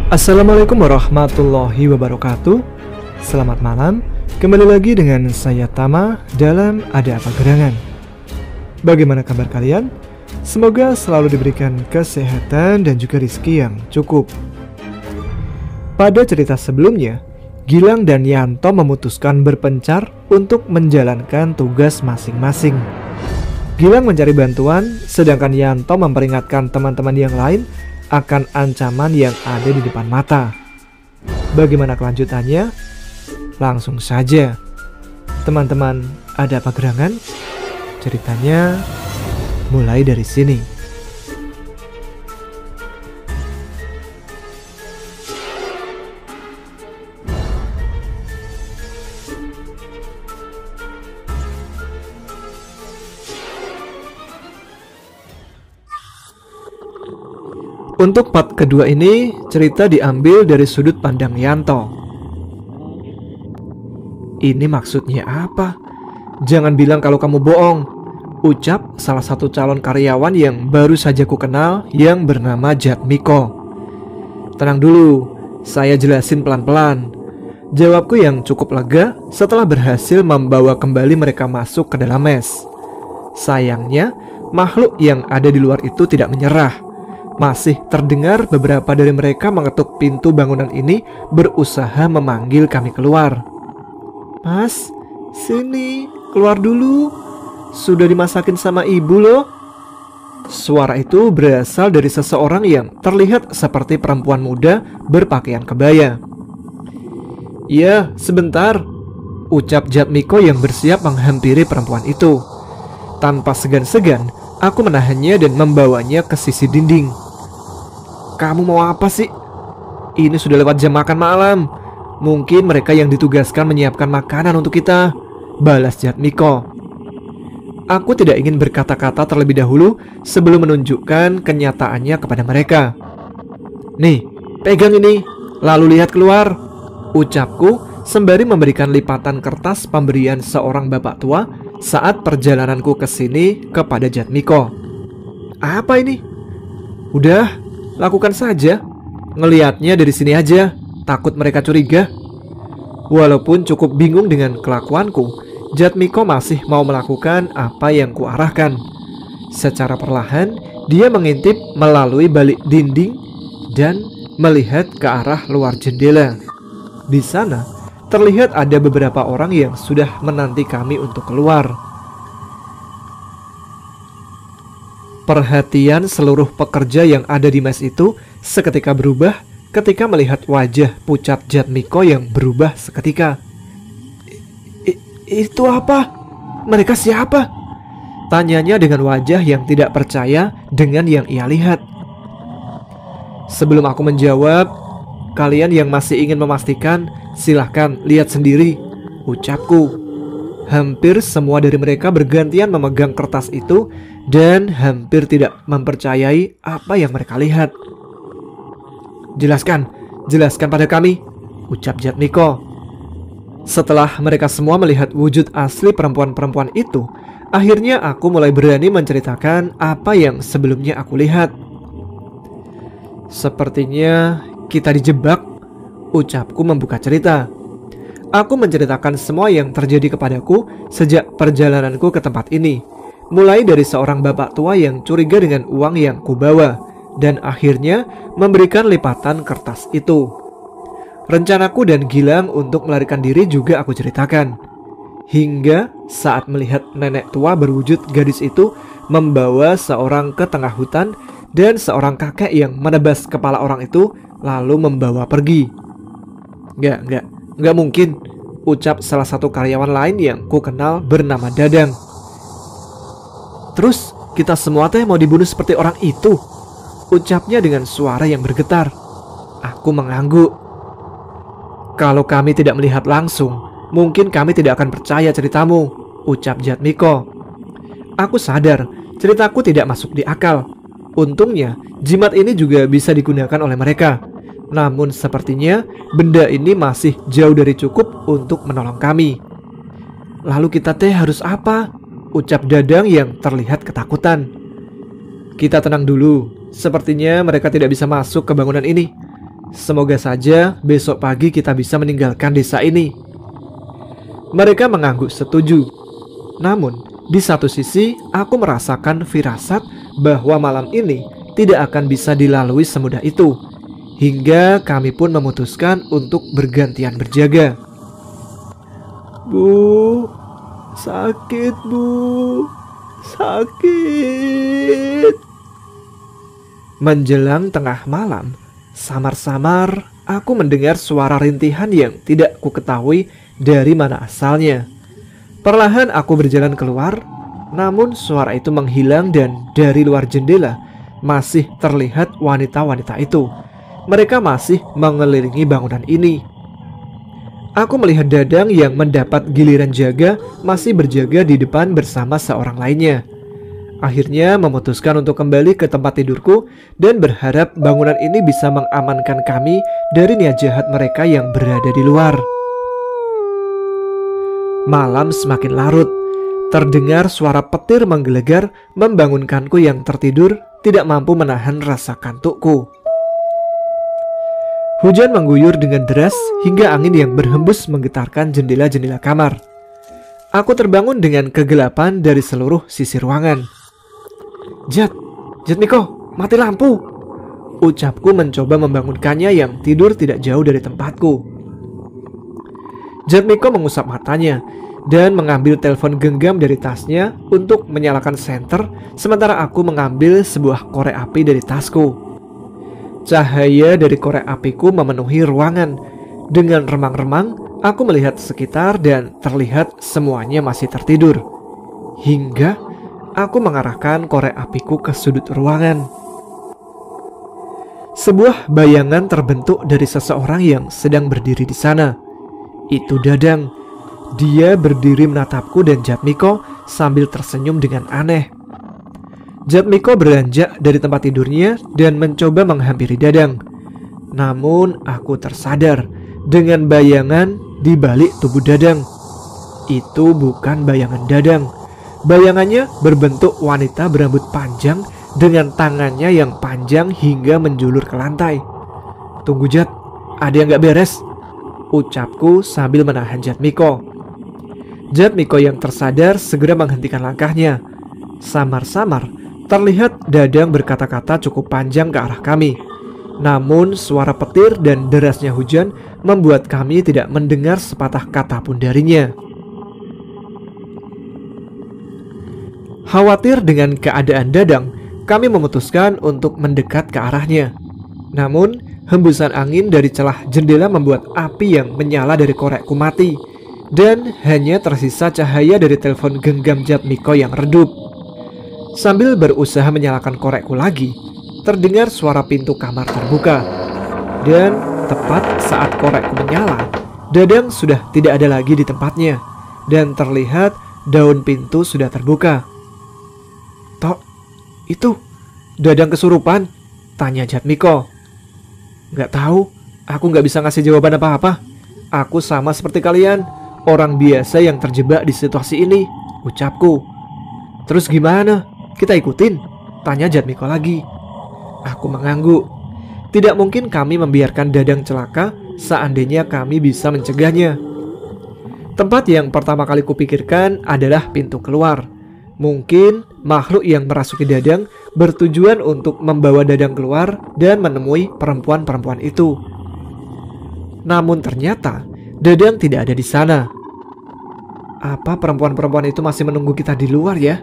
Assalamualaikum warahmatullahi wabarakatuh. Selamat malam, kembali lagi dengan saya Tama dalam Ada Apa Gerangan. Bagaimana kabar kalian? Semoga selalu diberikan kesehatan dan juga rezeki yang cukup. Pada cerita sebelumnya, Gilang dan Yanto memutuskan berpencar untuk menjalankan tugas masing-masing. Gilang mencari bantuan, sedangkan Yanto memperingatkan teman-teman yang lain akan ancaman yang ada di depan mata. Bagaimana kelanjutannya? Langsung saja. Teman-teman, ada apa gerangan? Ceritanya mulai dari sini. Untuk part kedua ini, cerita diambil dari sudut pandang Yanto. Ini maksudnya apa? Jangan bilang kalau kamu bohong, ucap salah satu calon karyawan yang baru saja ku kenal yang bernama Jatmiko. Tenang dulu, saya jelasin pelan-pelan. Jawabku yang cukup lega setelah berhasil membawa kembali mereka masuk ke dalam mes. Sayangnya, makhluk yang ada di luar itu tidak menyerah. Masih terdengar beberapa dari mereka mengetuk pintu bangunan ini berusaha memanggil kami keluar. Mas, sini, keluar dulu. Sudah dimasakin sama ibu loh. Suara itu berasal dari seseorang yang terlihat seperti perempuan muda berpakaian kebaya. Iya, sebentar, ucap Jatmiko yang bersiap menghampiri perempuan itu. Tanpa segan-segan, aku menahannya dan membawanya ke sisi dinding. Kamu mau apa sih? Ini sudah lewat jam makan malam. Mungkin mereka yang ditugaskan menyiapkan makanan untuk kita, balas Jatmiko. Aku tidak ingin berkata-kata terlebih dahulu sebelum menunjukkan kenyataannya kepada mereka. Nih, pegang ini, lalu lihat keluar, ucapku sembari memberikan lipatan kertas pemberian seorang bapak tua saat perjalananku ke sini kepada Jatmiko. Apa ini? Udah, lakukan saja. Ngelihatnya dari sini aja, takut mereka curiga. Walaupun cukup bingung dengan kelakuanku, Jatmiko masih mau melakukan apa yang kuarahkan. Secara perlahan, dia mengintip melalui balik dinding dan melihat ke arah luar jendela. Di sana, terlihat ada beberapa orang yang sudah menanti kami untuk keluar. Perhatian seluruh pekerja yang ada di mes itu seketika berubah ketika melihat wajah pucat Jatmiko yang berubah seketika. Itu apa? Mereka siapa? Tanyanya dengan wajah yang tidak percaya dengan yang ia lihat. Sebelum aku menjawab, kalian yang masih ingin memastikan, silahkan lihat sendiri, ucapku. Hampir semua dari mereka bergantian memegang kertas itu dan hampir tidak mempercayai apa yang mereka lihat. Jelaskan pada kami, ucap Jatmiko. Setelah mereka semua melihat wujud asli perempuan-perempuan itu, akhirnya aku mulai berani menceritakan apa yang sebelumnya aku lihat. Sepertinya kita dijebak, ucapku membuka cerita. Aku menceritakan semua yang terjadi kepadaku sejak perjalananku ke tempat ini, mulai dari seorang bapak tua yang curiga dengan uang yang kubawa, dan akhirnya memberikan lipatan kertas itu. Rencanaku dan Gilang untuk melarikan diri juga aku ceritakan. Hingga saat melihat nenek tua berwujud gadis itu membawa seorang ke tengah hutan dan seorang kakek yang menebas kepala orang itu lalu membawa pergi. Nggak mungkin, ucap salah satu karyawan lain yang ku kenal bernama Dadang. Terus kita semua teh mau dibunuh seperti orang itu, ucapnya dengan suara yang bergetar. Aku mengangguk. Kalau kami tidak melihat langsung, mungkin kami tidak akan percaya ceritamu, ucap Jatmiko. Aku sadar ceritaku tidak masuk di akal. Untungnya jimat ini juga bisa digunakan oleh mereka. Namun sepertinya benda ini masih jauh dari cukup untuk menolong kami. Lalu kita teh harus apa? Ucap Dadang yang terlihat ketakutan. Kita tenang dulu. Sepertinya mereka tidak bisa masuk ke bangunan ini. Semoga saja besok pagi kita bisa meninggalkan desa ini. Mereka mengangguk setuju. Namun di satu sisi aku merasakan firasat bahwa malam ini tidak akan bisa dilalui semudah itu. Hingga kami pun memutuskan untuk bergantian berjaga. Bu, sakit bu, sakit. Menjelang tengah malam, samar-samar aku mendengar suara rintihan yang tidak ku ketahui dari mana asalnya. Perlahan aku berjalan keluar, namun suara itu menghilang dan dari luar jendela masih terlihat wanita-wanita itu. Mereka masih mengelilingi bangunan ini. Aku melihat Dadang yang mendapat giliran jaga masih berjaga di depan bersama seorang lainnya. Akhirnya memutuskan untuk kembali ke tempat tidurku dan berharap bangunan ini bisa mengamankan kami dari niat jahat mereka yang berada di luar. Malam semakin larut. Terdengar suara petir menggelegar membangunkanku yang tertidur tidak mampu menahan rasa kantukku. Hujan mengguyur dengan deras hingga angin yang berhembus menggetarkan jendela-jendela kamar. Aku terbangun dengan kegelapan dari seluruh sisi ruangan. Jatmiko, mati lampu, ucapku mencoba membangunkannya yang tidur tidak jauh dari tempatku. Jatmiko mengusap matanya dan mengambil telepon genggam dari tasnya untuk menyalakan senter, sementara aku mengambil sebuah korek api dari tasku. Cahaya dari korek apiku memenuhi ruangan. Dengan remang-remang, aku melihat sekitar dan terlihat semuanya masih tertidur. Hingga aku mengarahkan korek apiku ke sudut ruangan. Sebuah bayangan terbentuk dari seseorang yang sedang berdiri di sana. Itu Dadang. Dia berdiri menatapku dan Jatmiko sambil tersenyum dengan aneh. Jatmiko beranjak dari tempat tidurnya dan mencoba menghampiri Dadang. Namun aku tersadar dengan bayangan di balik tubuh Dadang. Itu bukan bayangan Dadang. Bayangannya berbentuk wanita berambut panjang dengan tangannya yang panjang hingga menjulur ke lantai. Tunggu Jat, ada yang gak beres, ucapku sambil menahan Jatmiko. Jatmiko yang tersadar segera menghentikan langkahnya. Samar-samar terlihat Dadang berkata-kata cukup panjang ke arah kami. Namun suara petir dan derasnya hujan membuat kami tidak mendengar sepatah kata pun darinya. Khawatir dengan keadaan Dadang, kami memutuskan untuk mendekat ke arahnya. Namun hembusan angin dari celah jendela membuat api yang menyala dari korekku mati, dan hanya tersisa cahaya dari telepon genggam Jatmiko yang redup. Sambil berusaha menyalakan korekku lagi, terdengar suara pintu kamar terbuka. Dan tepat saat korekku menyala, Dadang sudah tidak ada lagi di tempatnya. Dan terlihat daun pintu sudah terbuka. Tok, itu Dadang kesurupan? Tanya Jatmiko. Gak tahu, aku gak bisa ngasih jawaban apa-apa. Aku sama seperti kalian, orang biasa yang terjebak di situasi ini, ucapku. Terus gimana? Kita ikutin? Tanya Jatmiko lagi. Aku mengangguk. Tidak mungkin kami membiarkan Dadang celaka seandainya kami bisa mencegahnya. Tempat yang pertama kali kupikirkan adalah pintu keluar. Mungkin makhluk yang merasuki Dadang bertujuan untuk membawa Dadang keluar dan menemui perempuan-perempuan itu. Namun ternyata Dadang tidak ada di sana. Apa perempuan-perempuan itu masih menunggu kita di luar ya?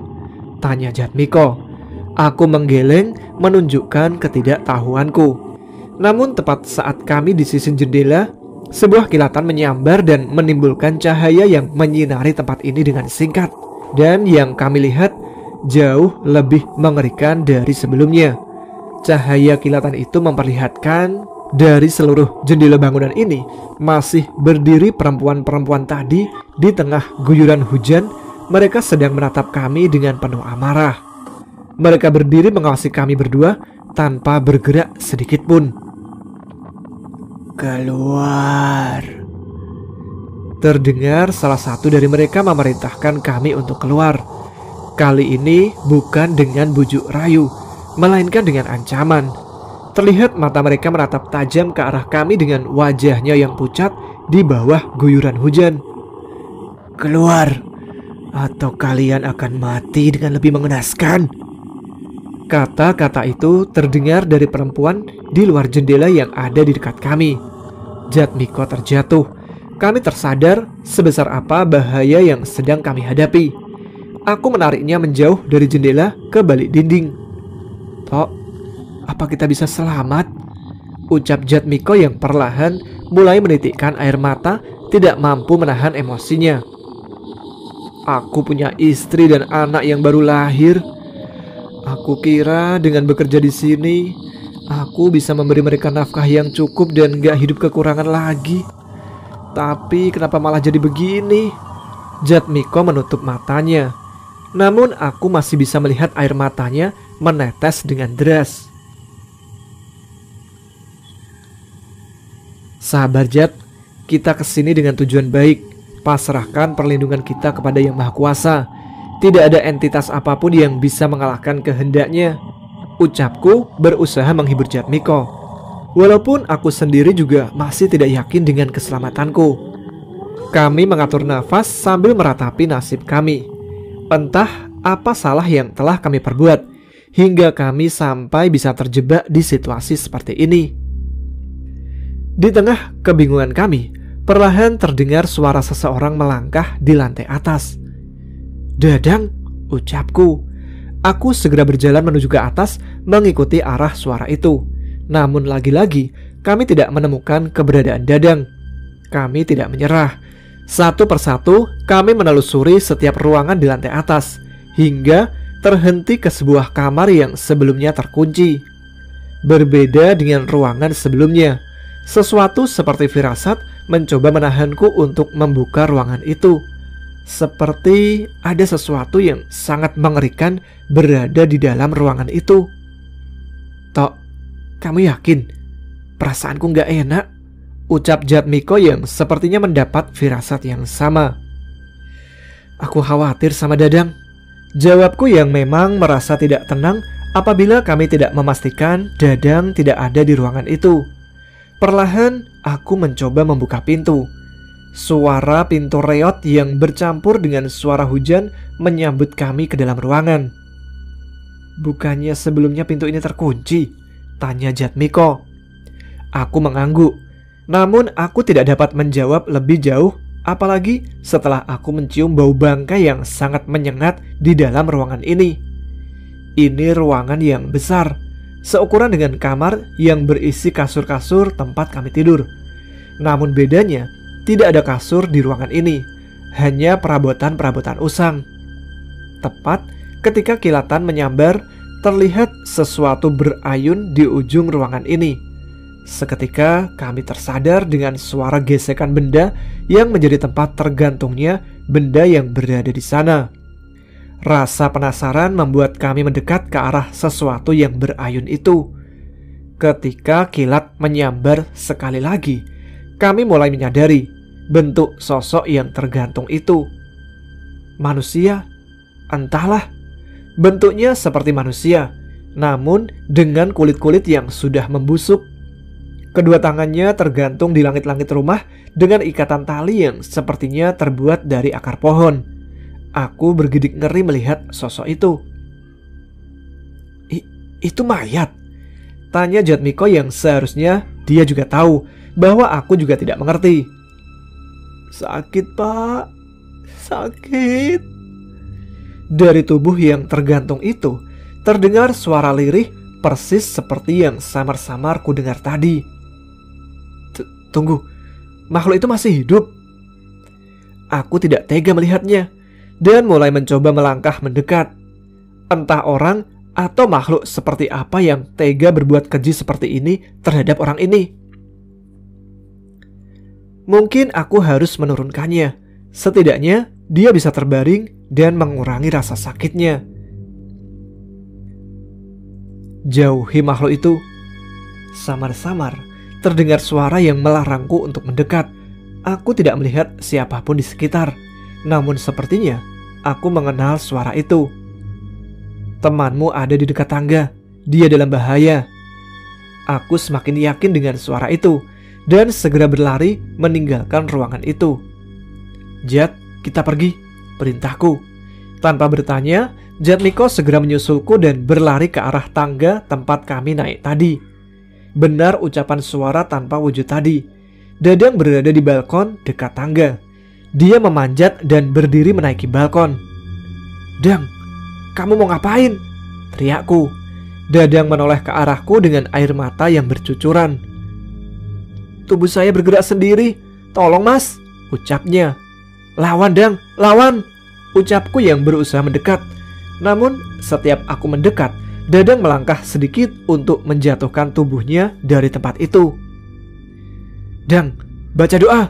Tanya Jatmiko. Aku menggeleng menunjukkan ketidaktahuanku. Namun tepat saat kami di sisi jendela, sebuah kilatan menyambar dan menimbulkan cahaya yang menyinari tempat ini dengan singkat. Dan yang kami lihat jauh lebih mengerikan dari sebelumnya. Cahaya kilatan itu memperlihatkan dari seluruh jendela bangunan ini masih berdiri perempuan-perempuan tadi di tengah guyuran hujan. Mereka sedang menatap kami dengan penuh amarah. Mereka berdiri mengawasi kami berdua tanpa bergerak sedikit pun. Keluar. Terdengar salah satu dari mereka memerintahkan kami untuk keluar. Kali ini bukan dengan bujuk rayu, melainkan dengan ancaman. Terlihat mata mereka menatap tajam ke arah kami dengan wajahnya yang pucat di bawah guyuran hujan. Keluar, atau kalian akan mati dengan lebih mengenaskan. Kata-kata itu terdengar dari perempuan di luar jendela yang ada di dekat kami. Jatmiko terjatuh. Kami tersadar sebesar apa bahaya yang sedang kami hadapi. Aku menariknya menjauh dari jendela ke balik dinding. Tok, apa kita bisa selamat? Ucap Jatmiko yang perlahan mulai menitikkan air mata, tidak mampu menahan emosinya. Aku punya istri dan anak yang baru lahir. Aku kira dengan bekerja di sini, aku bisa memberi mereka nafkah yang cukup dan gak hidup kekurangan lagi. Tapi kenapa malah jadi begini? Jatmiko menutup matanya. Namun aku masih bisa melihat air matanya menetes dengan deras. Sabar Jat, kita kesini dengan tujuan baik. Pasrahkan perlindungan kita kepada Yang Maha Kuasa. Tidak ada entitas apapun yang bisa mengalahkan kehendaknya. Ucapku berusaha menghibur Jatmiko. Walaupun aku sendiri juga masih tidak yakin dengan keselamatanku. Kami mengatur nafas sambil meratapi nasib kami. Entah apa salah yang telah kami perbuat hingga kami sampai bisa terjebak di situasi seperti ini. Di tengah kebingungan kami, perlahan terdengar suara seseorang melangkah di lantai atas. Dadang, ucapku. Aku segera berjalan menuju ke atas mengikuti arah suara itu. Namun lagi-lagi kami tidak menemukan keberadaan Dadang. Kami tidak menyerah. Satu persatu kami menelusuri setiap ruangan di lantai atas hingga terhenti ke sebuah kamar yang sebelumnya terkunci. Berbeda dengan ruangan sebelumnya, sesuatu seperti firasat mencoba menahanku untuk membuka ruangan itu. Seperti ada sesuatu yang sangat mengerikan berada di dalam ruangan itu. Tok, kamu yakin? Perasaanku gak enak, ucap Jatmiko yang sepertinya mendapat firasat yang sama. Aku khawatir sama Dadang, jawabku yang memang merasa tidak tenang apabila kami tidak memastikan Dadang tidak ada di ruangan itu. Perlahan aku mencoba membuka pintu. Suara pintu reot yang bercampur dengan suara hujan menyambut kami ke dalam ruangan. Bukannya sebelumnya pintu ini terkunci? Tanya Jatmiko. Aku mengangguk. Namun aku tidak dapat menjawab lebih jauh, apalagi setelah aku mencium bau bangkai yang sangat menyengat di dalam ruangan ini. Ini ruangan yang besar, seukuran dengan kamar yang berisi kasur-kasur tempat kami tidur. Namun bedanya, tidak ada kasur di ruangan ini, hanya perabotan-perabotan usang. Tepat ketika kilatan menyambar, terlihat sesuatu berayun di ujung ruangan ini. Seketika kami tersadar dengan suara gesekan benda yang menjadi tempat tergantungnya benda yang berada di sana. Rasa penasaran membuat kami mendekat ke arah sesuatu yang berayun itu. Ketika kilat menyambar sekali lagi, kami mulai menyadari bentuk sosok yang tergantung itu. Manusia? Entahlah. Bentuknya seperti manusia, namun dengan kulit-kulit yang sudah membusuk. Kedua tangannya tergantung di langit-langit rumah dengan ikatan tali yang sepertinya terbuat dari akar pohon. Aku bergidik ngeri melihat sosok itu. Itu mayat? Tanya Jatmiko yang seharusnya dia juga tahu bahwa aku juga tidak mengerti. Sakit, Pak. sakit. Dari tubuh yang tergantung itu terdengar suara lirih persis seperti yang samar-samar ku dengar tadi. Tunggu, makhluk itu masih hidup? Aku tidak tega melihatnya dan mulai mencoba melangkah mendekat. Entah orang atau makhluk seperti apa yang tega berbuat keji seperti ini terhadap orang ini. Mungkin aku harus menurunkannya. Setidaknya dia bisa terbaring dan mengurangi rasa sakitnya. Jauhi makhluk itu. Samar-samar terdengar suara yang melarangku untuk mendekat. Aku tidak melihat siapapun di sekitar. Namun sepertinya aku mengenal suara itu. Temanmu ada di dekat tangga. Dia dalam bahaya. Aku semakin yakin dengan suara itu dan segera berlari meninggalkan ruangan itu. Jat, kita pergi, perintahku. Tanpa bertanya, Jatmiko segera menyusulku dan berlari ke arah tangga tempat kami naik tadi. Benar ucapan suara tanpa wujud tadi. Dadang berada di balkon dekat tangga. Dia memanjat dan berdiri menaiki balkon. Dang, kamu mau ngapain? Teriakku. Dadang menoleh ke arahku dengan air mata yang bercucuran. Tubuh saya bergerak sendiri. Tolong mas, ucapnya. Lawan Dang, lawan, ucapku yang berusaha mendekat. Namun setiap aku mendekat, Dadang melangkah sedikit untuk menjatuhkan tubuhnya dari tempat itu. Dang, baca doa.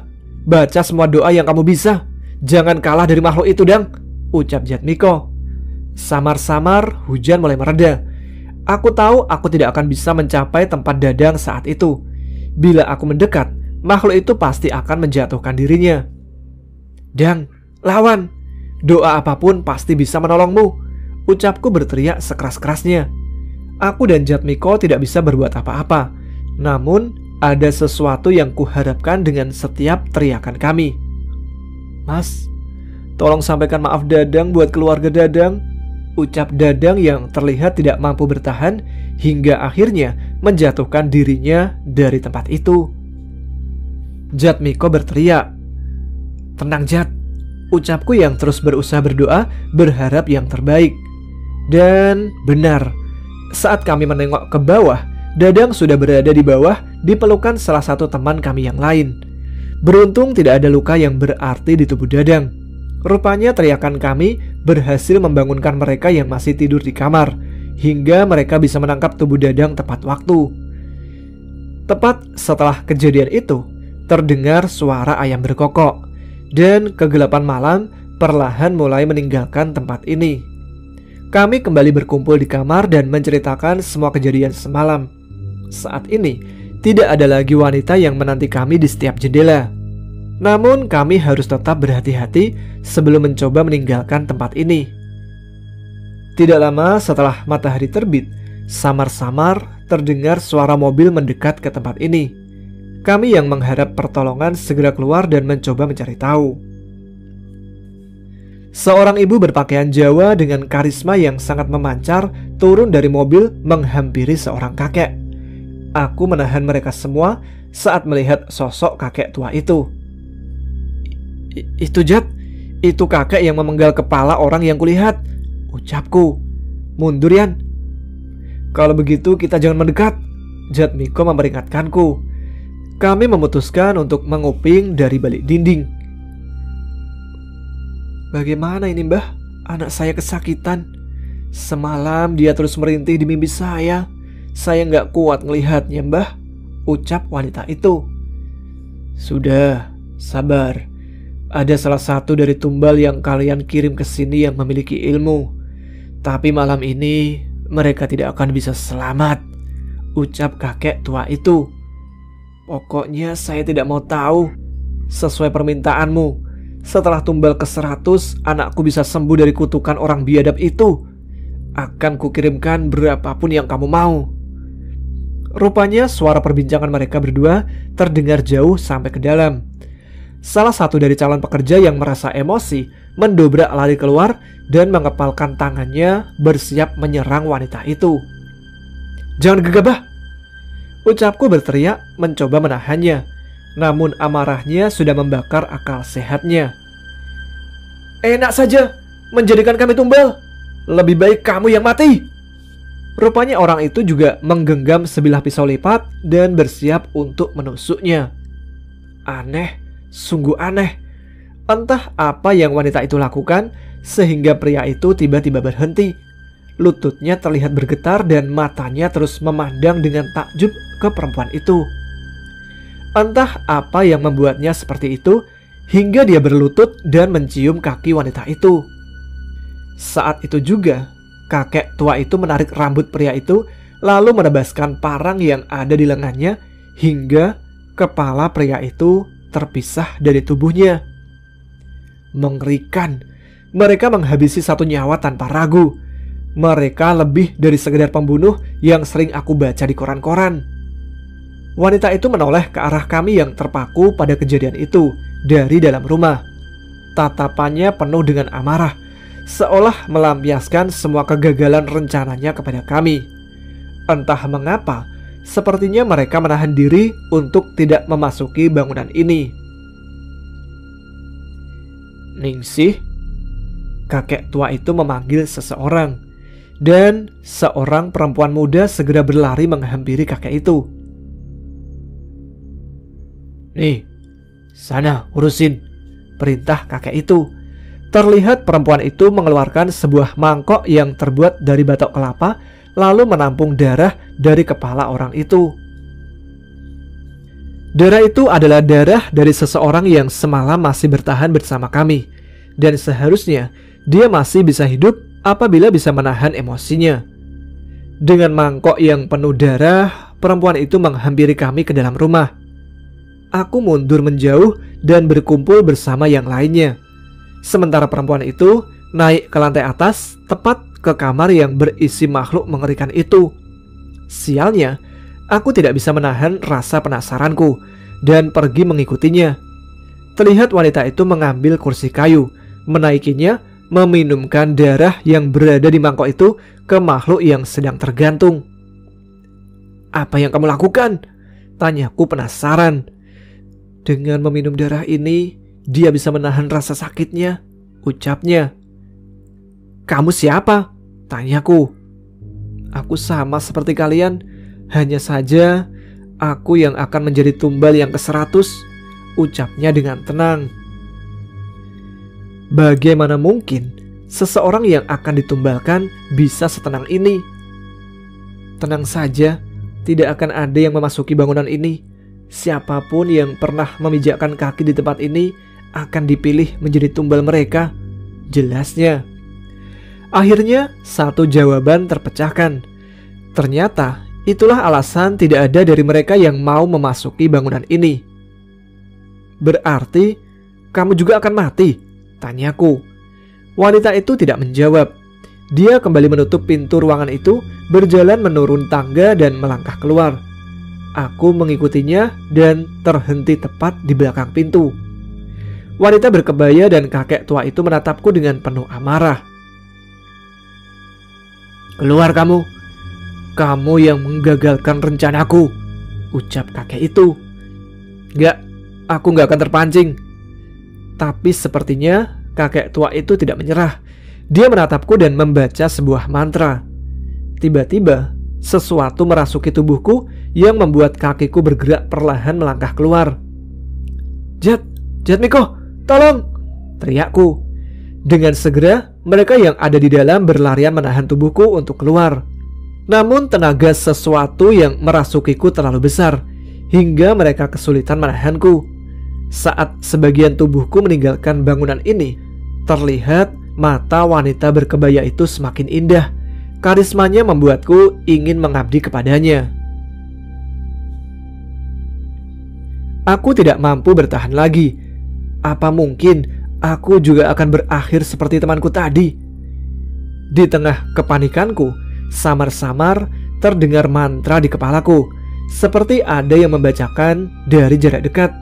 Baca semua doa yang kamu bisa. Jangan kalah dari makhluk itu, Dang, ucap Jatmiko. Samar-samar hujan mulai mereda. Aku tahu aku tidak akan bisa mencapai tempat Dadang saat itu. Bila aku mendekat, makhluk itu pasti akan menjatuhkan dirinya. Dang, lawan. Doa apapun pasti bisa menolongmu, ucapku berteriak sekeras-kerasnya. Aku dan Jatmiko tidak bisa berbuat apa-apa. Namun ada sesuatu yang kuharapkan dengan setiap teriakan kami. Mas, tolong sampaikan maaf Dadang buat keluarga Dadang, ucap Dadang yang terlihat tidak mampu bertahan hingga akhirnya menjatuhkan dirinya dari tempat itu. Jatmiko berteriak. Tenang Jat, ucapku yang terus berusaha berdoa berharap yang terbaik. Dan benar, saat kami menengok ke bawah, Dadang sudah berada di bawah di pelukan salah satu teman kami yang lain. Beruntung tidak ada luka yang berarti di tubuh Dadang. Rupanya teriakan kami berhasil membangunkan mereka yang masih tidur di kamar, hingga mereka bisa menangkap tubuh Dadang tepat waktu. Tepat setelah kejadian itu, terdengar suara ayam berkokok, dan kegelapan malam perlahan mulai meninggalkan tempat ini. Kami kembali berkumpul di kamar dan menceritakan semua kejadian semalam. Saat ini, tidak ada lagi wanita yang menanti kami di setiap jendela. Namun kami harus tetap berhati-hati sebelum mencoba meninggalkan tempat ini. Tidak lama setelah matahari terbit, samar-samar terdengar suara mobil mendekat ke tempat ini. Kami yang mengharap pertolongan segera keluar dan mencoba mencari tahu. Seorang ibu berpakaian Jawa dengan karisma yang sangat memancar turun dari mobil menghampiri seorang kakek. Aku menahan mereka semua saat melihat sosok kakek tua itu. Itu Jat, itu kakek yang memenggal kepala orang yang kulihat, ucapku. Mundur Yan. Kalau begitu kita jangan mendekat, Jatmiko memperingatkanku. Kami memutuskan untuk menguping dari balik dinding. Bagaimana ini Mbah? Anak saya kesakitan. Semalam dia terus merintih di mimpi saya. Saya nggak kuat ngelihatnya Mbah, ucap wanita itu. Sudah, sabar. Ada salah satu dari tumbal yang kalian kirim ke sini yang memiliki ilmu. Tapi malam ini mereka tidak akan bisa selamat, ucap kakek tua itu. Pokoknya saya tidak mau tahu. Sesuai permintaanmu, setelah tumbal ke-100 anakku bisa sembuh dari kutukan orang biadab itu, akan kukirimkan berapapun yang kamu mau. Rupanya suara perbincangan mereka berdua terdengar jauh sampai ke dalam. Salah satu dari calon pekerja yang merasa emosi mendobrak lari keluar dan mengepalkan tangannya bersiap menyerang wanita itu. Jangan gegabah, ucapku berteriak mencoba menahannya. Namun amarahnya sudah membakar akal sehatnya. Enak saja menjadikan kami tumbal. Lebih baik kamu yang mati. Rupanya orang itu juga menggenggam sebilah pisau lipat dan bersiap untuk menusuknya. Aneh, sungguh aneh. Entah apa yang wanita itu lakukan sehingga pria itu tiba-tiba berhenti. Lututnya terlihat bergetar dan matanya terus memandang dengan takjub ke perempuan itu. Entah apa yang membuatnya seperti itu hingga dia berlutut dan mencium kaki wanita itu. Saat itu juga kakek tua itu menarik rambut pria itu lalu menebaskan parang yang ada di lengannya hingga kepala pria itu terpisah dari tubuhnya. Mengerikan, mereka menghabisi satu nyawa tanpa ragu. Mereka lebih dari sekedar pembunuh yang sering aku baca di koran-koran. Wanita itu menoleh ke arah kami yang terpaku pada kejadian itu dari dalam rumah. Tatapannya penuh dengan amarah, seolah melampiaskan semua kegagalan rencananya kepada kami. Entah mengapa, sepertinya mereka menahan diri untuk tidak memasuki bangunan ini. Ningsih, kakek tua itu memanggil seseorang, dan seorang perempuan muda segera berlari menghampiri kakek itu. Nih, sana urusin, perintah kakek itu. Terlihat perempuan itu mengeluarkan sebuah mangkok yang terbuat dari batok kelapa, lalu menampung darah dari kepala orang itu. Darah itu adalah darah dari seseorang yang semalam masih bertahan bersama kami, dan seharusnya dia masih bisa hidup apabila bisa menahan emosinya. Dengan mangkok yang penuh darah, perempuan itu menghampiri kami ke dalam rumah. Aku mundur menjauh dan berkumpul bersama yang lainnya. Sementara perempuan itu naik ke lantai atas, tepat ke kamar yang berisi makhluk mengerikan itu. Sialnya, aku tidak bisa menahan rasa penasaranku dan pergi mengikutinya. Terlihat wanita itu mengambil kursi kayu, menaikinya, meminumkan darah yang berada di mangkok itu ke makhluk yang sedang tergantung. Apa yang kamu lakukan? Tanyaku penasaran. Dengan meminum darah ini, dia bisa menahan rasa sakitnya, ucapnya. Kamu siapa? Tanyaku. Aku sama seperti kalian, hanya saja aku yang akan menjadi tumbal yang ke-100, ucapnya dengan tenang. Bagaimana mungkin seseorang yang akan ditumbalkan bisa setenang ini? Tenang saja, tidak akan ada yang memasuki bangunan ini. Siapapun yang pernah memijakkan kaki di tempat ini akan dipilih menjadi tumbal mereka, jelasnya. Akhirnya satu jawaban terpecahkan. Ternyata itulah alasan tidak ada dari mereka yang mau memasuki bangunan ini. Berarti kamu juga akan mati? Tanyaku. Wanita itu tidak menjawab. Dia kembali menutup pintu ruangan itu, berjalan menurun tangga dan melangkah keluar. Aku mengikutinya dan terhenti tepat di belakang pintu. Wanita berkebaya dan kakek tua itu menatapku dengan penuh amarah. Keluar kamu. Kamu yang menggagalkan rencanaku, ucap kakek itu. Aku gak akan terpancing. Tapi sepertinya kakek tua itu tidak menyerah. Dia menatapku dan membaca sebuah mantra. Tiba-tiba sesuatu merasuki tubuhku yang membuat kakiku bergerak perlahan melangkah keluar. Jatmiko, tolong! Teriakku. Dengan segera mereka yang ada di dalam berlarian menahan tubuhku untuk keluar. Namun tenaga sesuatu yang merasukiku terlalu besar hingga mereka kesulitan menahanku. Saat sebagian tubuhku meninggalkan bangunan ini, terlihat mata wanita berkebaya itu semakin indah. Karismanya membuatku ingin mengabdi kepadanya. Aku tidak mampu bertahan lagi. Apa mungkin aku juga akan berakhir seperti temanku tadi? Di tengah kepanikanku, samar-samar terdengar mantra di kepalaku, seperti ada yang membacakan dari jarak dekat.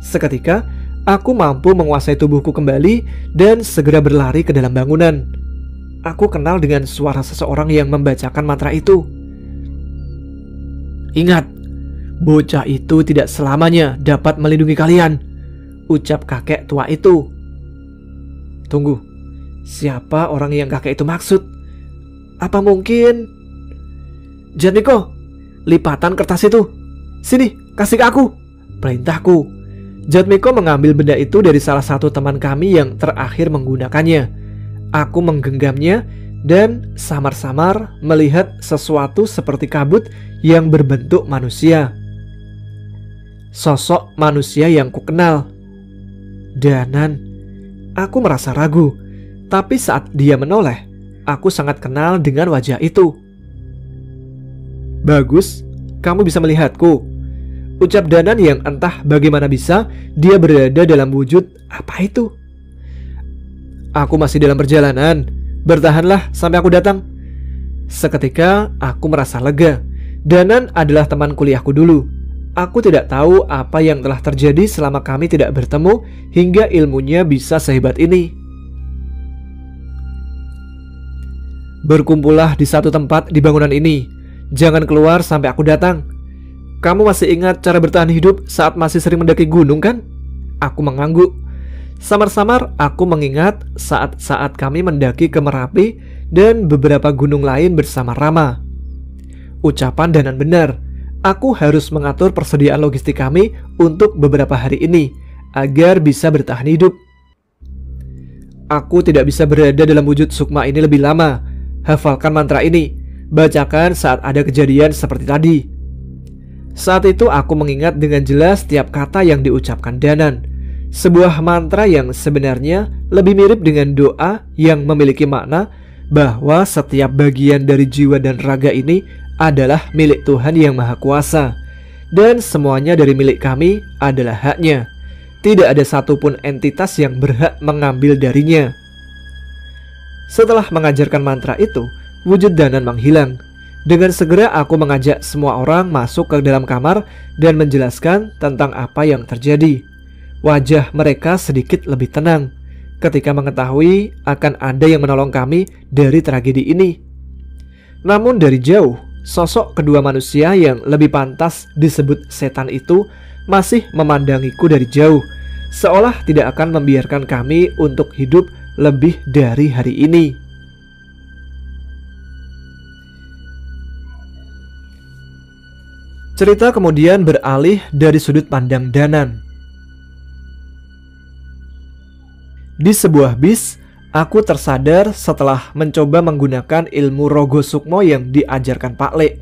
Seketika, aku mampu menguasai tubuhku kembali dan segera berlari ke dalam bangunan. Aku kenal dengan suara seseorang yang membacakan mantra itu. Ingat, bocah itu tidak selamanya dapat melindungi kalian, ucap kakek tua itu. Tunggu, siapa orang yang kakek itu maksud? Apa mungkin... Jatmiko, lipatan kertas itu. Sini, kasih ke aku, perintahku. Jatmiko mengambil benda itu dari salah satu teman kami yang terakhir menggunakannya. Aku menggenggamnya dan samar-samar melihat sesuatu seperti kabut yang berbentuk manusia. Sosok manusia yang kukenal. Danan. Aku merasa ragu, tapi saat dia menoleh, aku sangat kenal dengan wajah itu. Bagus, kamu bisa melihatku, ucap Danan yang entah bagaimana bisa dia berada dalam wujud apa itu. Aku masih dalam perjalanan, bertahanlah sampai aku datang. Seketika aku merasa lega. Danan adalah teman kuliahku dulu. Aku tidak tahu apa yang telah terjadi selama kami tidak bertemu hingga ilmunya bisa sehebat ini. Berkumpullah di satu tempat di bangunan ini. Jangan keluar sampai aku datang. Kamu masih ingat cara bertahan hidup saat masih sering mendaki gunung kan? Aku mengangguk. Samar-samar aku mengingat saat-saat kami mendaki ke Merapi dan beberapa gunung lain bersama Rama. Ucapan Danan benar. Aku harus mengatur persediaan logistik kami untuk beberapa hari ini agar bisa bertahan hidup. Aku tidak bisa berada dalam wujud sukma ini lebih lama. Hafalkan mantra ini. Bacakan saat ada kejadian seperti tadi. Saat itu aku mengingat dengan jelas setiap kata yang diucapkan Danan. Sebuah mantra yang sebenarnya lebih mirip dengan doa yang memiliki makna bahwa setiap bagian dari jiwa dan raga ini adalah milik Tuhan yang Maha Kuasa, dan semuanya dari milik kami adalah haknya. Tidak ada satupun entitas yang berhak mengambil darinya. Setelah mengajarkan mantra itu, wujud Danan menghilang. Dengan segera aku mengajak semua orang masuk ke dalam kamar dan menjelaskan tentang apa yang terjadi. Wajah mereka sedikit lebih tenang ketika mengetahui akan ada yang menolong kami dari tragedi ini. Namun dari jauh, sosok kedua manusia yang lebih pantas disebut setan itu masih memandangiku dari jauh, seolah tidak akan membiarkan kami untuk hidup lebih dari hari ini. Cerita kemudian beralih dari sudut pandang Danan. Di sebuah bis, aku tersadar setelah mencoba menggunakan ilmu Rogo Sukmo yang diajarkan Pak Le.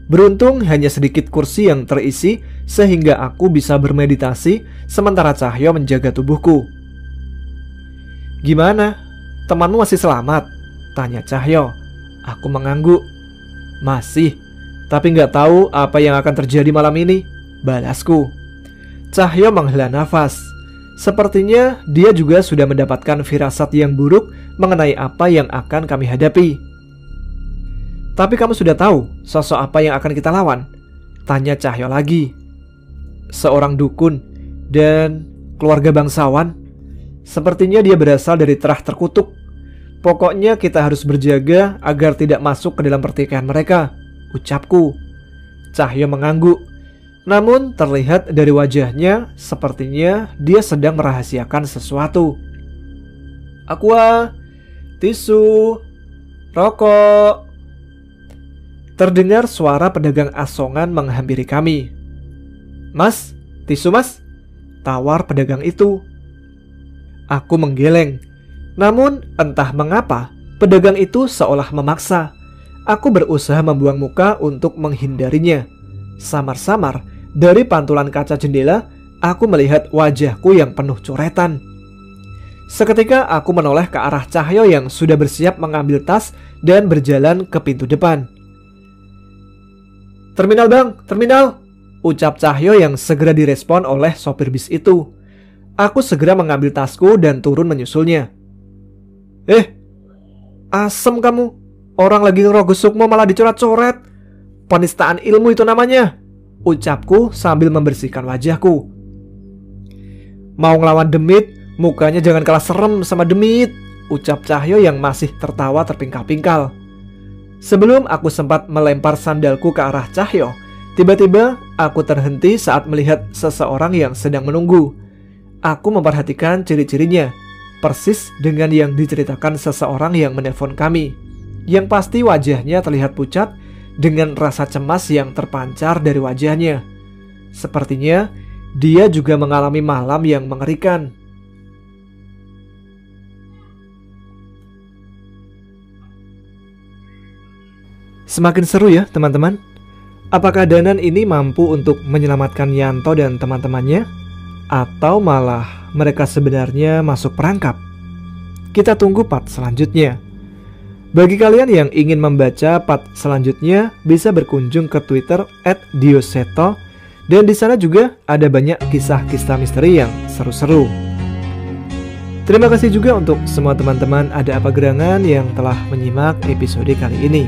Beruntung hanya sedikit kursi yang terisi sehingga aku bisa bermeditasi sementara Cahyo menjaga tubuhku. "Gimana? Temanmu masih selamat?" tanya Cahyo. Aku mengangguk. "Masih. Tapi nggak tahu apa yang akan terjadi malam ini," balasku. Cahyo menghela nafas. Sepertinya dia juga sudah mendapatkan firasat yang buruk mengenai apa yang akan kami hadapi. "Tapi kamu sudah tahu sosok apa yang akan kita lawan?" tanya Cahyo lagi. "Seorang dukun dan keluarga bangsawan. Sepertinya dia berasal dari Terah Terkutuk. Pokoknya kita harus berjaga agar tidak masuk ke dalam pertikaian mereka," ucapku. Cahyo mengangguk. Namun terlihat dari wajahnya sepertinya dia sedang merahasiakan sesuatu. "Aqua, tisu, rokok." Terdengar suara pedagang asongan menghampiri kami. "Mas, tisu mas," tawar pedagang itu. Aku menggeleng. Namun entah mengapa pedagang itu seolah memaksa. Aku berusaha membuang muka untuk menghindarinya. Samar-samar dari pantulan kaca jendela, aku melihat wajahku yang penuh coretan. Seketika aku menoleh ke arah Cahyo yang sudah bersiap mengambil tas dan berjalan ke pintu depan. "Terminal bang, terminal," ucap Cahyo yang segera direspon oleh sopir bis itu. Aku segera mengambil tasku dan turun menyusulnya. Asem kamu. Orang lagi ngerogoh sukmo malah dicoret-coret. Penistaan ilmu itu namanya," ucapku sambil membersihkan wajahku. "Mau ngelawan demit, mukanya jangan kalah serem sama demit," ucap Cahyo yang masih tertawa terpingkal-pingkal. Sebelum aku sempat melempar sandalku ke arah Cahyo, tiba-tiba aku terhenti saat melihat seseorang yang sedang menunggu. Aku memperhatikan ciri-cirinya. persis dengan yang diceritakan seseorang yang menelpon kami. Yang pasti wajahnya terlihat pucat dengan rasa cemas yang terpancar dari wajahnya. Sepertinya dia juga mengalami malam yang mengerikan. Semakin seru ya teman-teman. Apakah Danan ini mampu untuk menyelamatkan Yanto dan teman-temannya? Atau malah mereka sebenarnya masuk perangkap? Kita tunggu part selanjutnya. Bagi kalian yang ingin membaca part selanjutnya, bisa berkunjung ke Twitter @dioseto, dan di sana juga ada banyak kisah-kisah misteri yang seru-seru. Terima kasih juga untuk semua teman-teman Ada Apa Gerangan yang telah menyimak episode kali ini.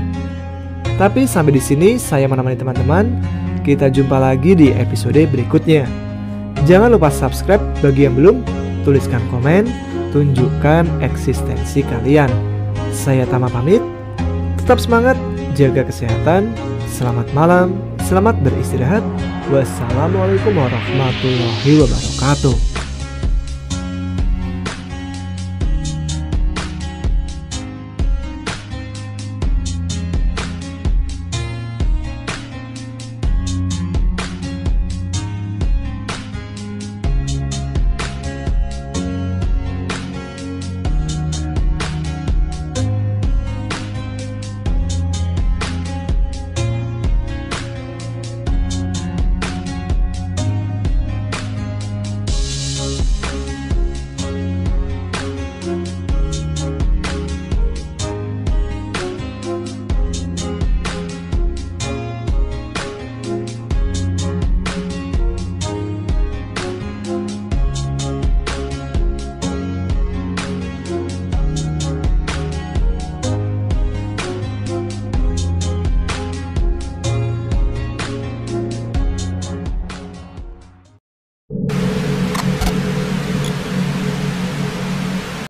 Tapi sampai di sini saya menemani teman-teman. Kita jumpa lagi di episode berikutnya. Jangan lupa subscribe bagi yang belum, tuliskan komen, tunjukkan eksistensi kalian. Saya Tama pamit. Tetap semangat, jaga kesehatan. Selamat malam, selamat beristirahat. Wassalamualaikum warahmatullahi wabarakatuh.